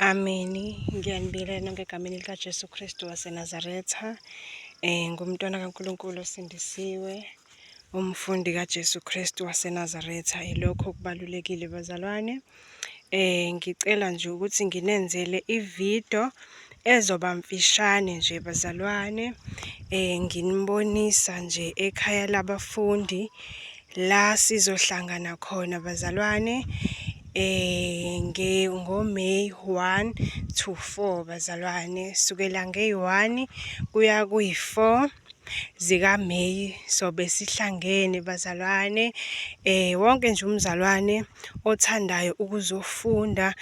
Ameni, ngiyanibingelela nonke egameni likaJesu Kristu waseNazaretha. Ngumntwana kaNkulunkulu osindisiwe, umfundi kaJesu Kristu waseNazaretha. Ilokho okubalulekile bazalwane. Ngicela nje ukuthi nginenzele ividiyo ezoba mfishane nje bazalwane. Nginibonisa nje ekhaya labafundi la sizohlangana khona bazalwane. NgoMeyi 1 to 4 bazalwane, sukela nge-1 kuya kwi-4 zikaMeyi sobe sihlangene bazalwane. Wonke nje umzalwane othandayo ukuzofunda,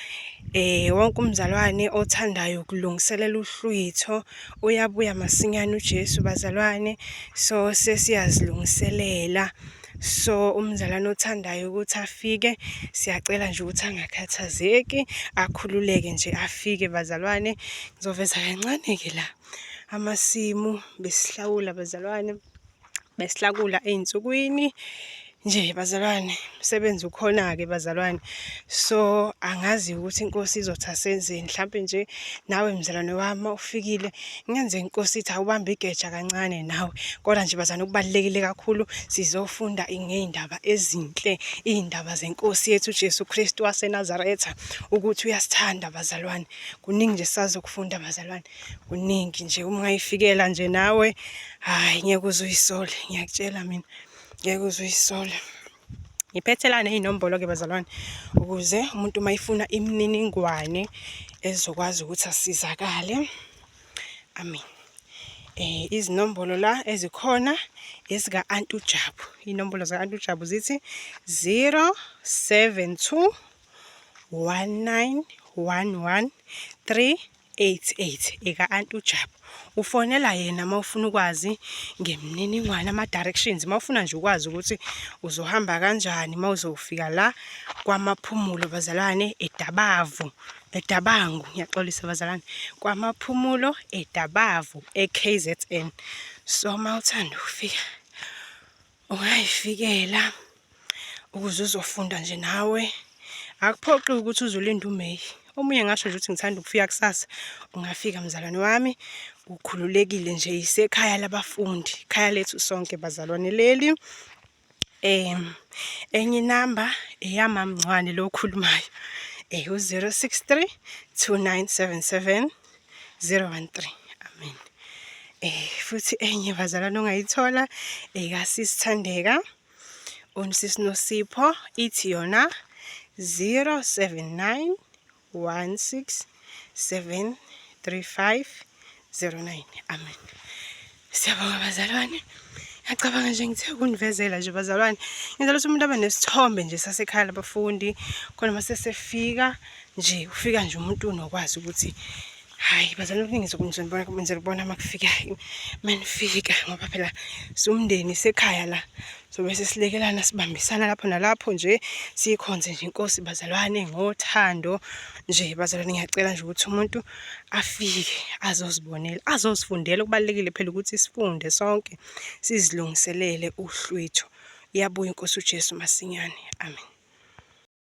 wonke umzalwane othandayo ukulungiselela uhlwitho uyabuya masinyane uJesu bazalwane. So sesiyazilungiselela. So umzalwane othandayo ukuthi afike, siyacela nje ukuthi angakhathazeki, akhululeke nje afike bazalwane. Ngizoveza kancane-ke la amasimu besihlawula bazalwane, besihlakula ey'nsukwini nje bazalwane. Umsebenzi ukhona-ke bazalwane. So angazi ukuthi inkosi izothi asenzeni. Mhlampe nje nawe mzalwane wami ufikile, ngenze inkosi ithi awubambe igeja kancane nawe. Kodwa nje bazalwane, okubalulekile kakhulu sizofunda ngey'ndaba ezinhle, iy'ndaba zenkosi yethu uJesu Kristu waseNazaretha, ukuthi uyasithanda bazalwane. Kuningi nje sazokufunda bazalwane, kuningi nje. Uma ungayifikela nje nawe, hhayi ngeke uze uyisole, ngiyakutshela mina, ngeke uze uyisole. Ngiphethe lana iy'nombolo-ke bazalwane, ukuze umuntu uma efuna imininingwane ezokwazi ukuthi asizakale. Amen. Izinombolo la ezikhona ezika-Anti uJabu. Iy'nombolo zika-Anti uJabu zithi 072 1911 388 eka-Anti uJabu. Ufonela yena uma ufuna ukwazi ngemininingwane, ama-directions, uma ufuna nje ukwazi ukuthi uzohamba kanjani uma uzofika la KwaMaphumulo bazalwane, eDabangu, ngiyaxolisa bazalwane, KwaMaphumulo eDabavu e-KZN. So uma uthanda ukufika ungayifikela ukuze uzofunda nje nawe. Akuphoqi ukuthi uzolinde uMeyi. Omunye ngasho nje ukuthi ngithanda ukufika kusasa, ungafika mzalwane wami, ukhululekile nje. Yisekhaya labafundi, ikhaya lethu sonke bazalwane leli. Enye inamba eyamamncwane lo okhulumayo, u-063 2977 013. Amen. Futhi enye bazalwane ongayithola ekasisithandeka uNsisi Nosipho, ithi yona 079 16 735 09. Amen. Siyabonga bazalwane. Ngiyacabanga nje ngithe ukunivezela nje bazalwane. Ngenzela ukuthi umuntu abe nesithombe nje sasekhaya labafundi, khona uma sesefika nje, ufika nje umuntu unokwazi ukuthi hhayi bazalwane, ngizokubenzela ukubona uma kufika, uma nifika, ngoba phela siwumndeni sekhaya la. So bese silekelana, sibambisana lapho nalapho nje, sikhonze nje inkosi bazalwane ngothando nje bazalwane. Ngiyacela nje ukuthi umuntu afike azozibonela, azozifundela. Kubalulekile phela ukuthi sifunde sonke, sizilungiselele uhlwitho. Iyabuya inkosi uJesu masinyane. Amen.